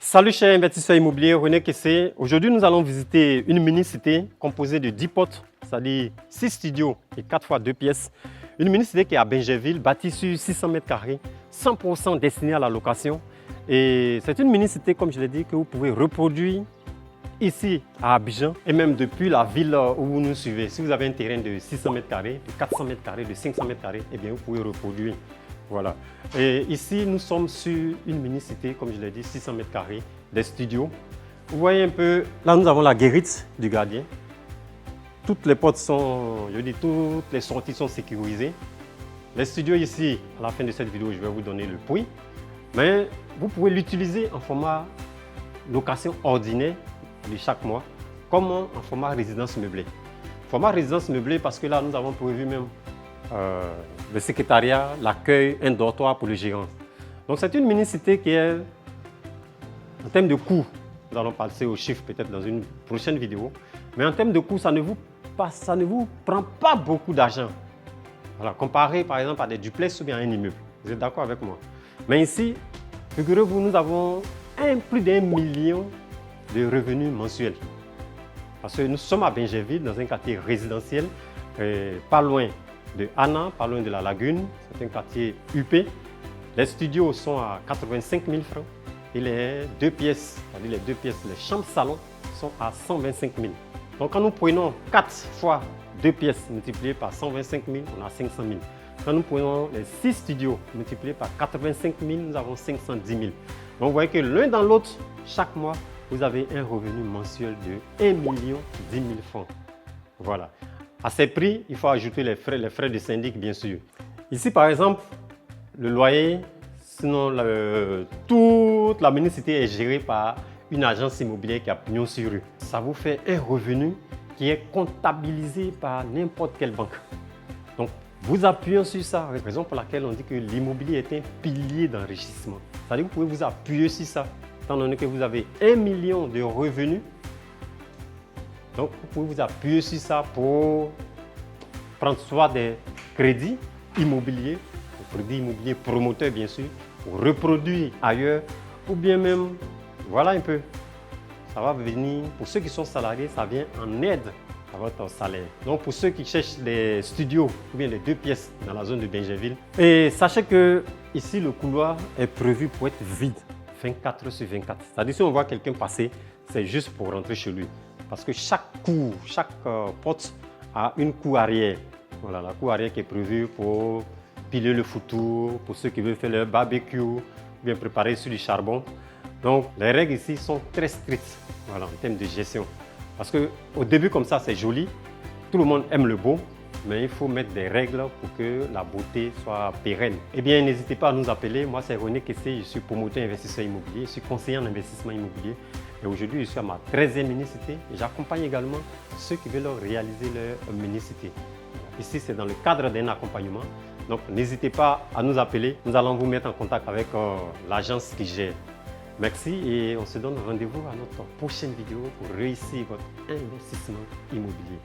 Salut chers investisseurs immobiliers, René Kessé. Aujourd'hui, nous allons visiter une mini-cité composée de 10 potes, c'est-à-dire 6 studios et 4 fois 2 pièces. Une mini-cité qui est à Bingerville, bâtie sur 600 mètres carrés, 100% destinée à la location. Et c'est une mini-cité, comme je l'ai dit, que vous pouvez reproduire ici à Abidjan et même depuis la ville où vous nous suivez. Si vous avez un terrain de 600 mètres carrés, de 400 mètres carrés, de 500 mètres carrés, eh bien vous pouvez reproduire. Voilà. Et ici, nous sommes sur une mini-cité, comme je l'ai dit, 600 mètres carrés, des studios. Vous voyez un peu, là nous avons la guérite du gardien. Toutes les portes sont, je dis, toutes les sorties sont sécurisées. Les studios ici, à la fin de cette vidéo, je vais vous donner le prix. Mais vous pouvez l'utiliser en format location ordinaire de chaque mois, comme en format résidence meublée. Format résidence meublée parce que là, nous avons prévu même le secrétariat, l'accueil, un dortoir pour le gérant. Donc c'est une mini-cité qui est, en termes de coût, nous allons passer aux chiffres peut-être dans une prochaine vidéo, mais en termes de coût, ça ne vous prend pas beaucoup d'argent. Voilà, comparé par exemple à des duplex ou bien à un immeuble. Vous êtes d'accord avec moi? Mais ici, figurez-vous, nous avons plus d'1 million de revenus mensuels. Parce que nous sommes à Bingerville, dans un quartier résidentiel, pas loin de Anna, pas loin de la Lagune. C'est un quartier UP. Les studios sont à 85 000 francs. Et les 2 pièces, c'est-à-dire les 2 pièces, les chambres-salons sont à 125 000. Donc quand nous prenons 4 fois 2 pièces multipliées par 125 000, on a 500 000. Quand nous prenons les 6 studios multipliés par 85 000, nous avons 510 000. Donc vous voyez que l'un dans l'autre, chaque mois, vous avez un revenu mensuel de 1 million 10 000 francs. Voilà. À ces prix, il faut ajouter les frais de syndic, bien sûr. Ici, par exemple, le loyer, sinon toute la mini-cité est gérée par une agence immobilière qui a pignon sur rue. Ça vous fait un revenu qui est comptabilisé par n'importe quelle banque. Donc, vous appuyez sur ça, raison pour laquelle on dit que l'immobilier est un pilier d'enrichissement. C'est-à-dire que vous pouvez vous appuyer sur ça, étant donné que vous avez 1 million de revenus. Donc, vous pouvez vous appuyer sur ça pour prendre soit des crédits immobiliers, des crédits immobiliers promoteurs bien sûr, pour reproduire ailleurs, ou bien même, voilà un peu, ça va venir, pour ceux qui sont salariés, ça vient en aide à votre salaire. Donc, pour ceux qui cherchent des studios ou bien les 2 pièces dans la zone de Bingerville, et sachez que ici, le couloir est prévu pour être vide 24 heures sur 24. C'est-à-dire, si on voit quelqu'un passer, c'est juste pour rentrer chez lui. Parce que chaque cour, chaque porte a une cour arrière. Voilà, la cour arrière qui est prévue pour piler le foutoir, pour ceux qui veulent faire leur barbecue, bien préparer sur du charbon. Donc, les règles ici sont très strictes, voilà, en termes de gestion. Parce qu'au début, comme ça, c'est joli. Tout le monde aime le beau, mais il faut mettre des règles pour que la beauté soit pérenne. Eh bien, n'hésitez pas à nous appeler. Moi, c'est René Kessé, je suis promoteur investisseur immobilier, je suis conseiller en investissement immobilier. Et aujourd'hui, je suis à ma 13e mini-cité et j'accompagne également ceux qui veulent réaliser leur mini-cité. Ici, c'est dans le cadre d'un accompagnement. Donc, n'hésitez pas à nous appeler. Nous allons vous mettre en contact avec l'agence qui gère. Merci et on se donne rendez-vous à notre prochaine vidéo pour réussir votre investissement immobilier.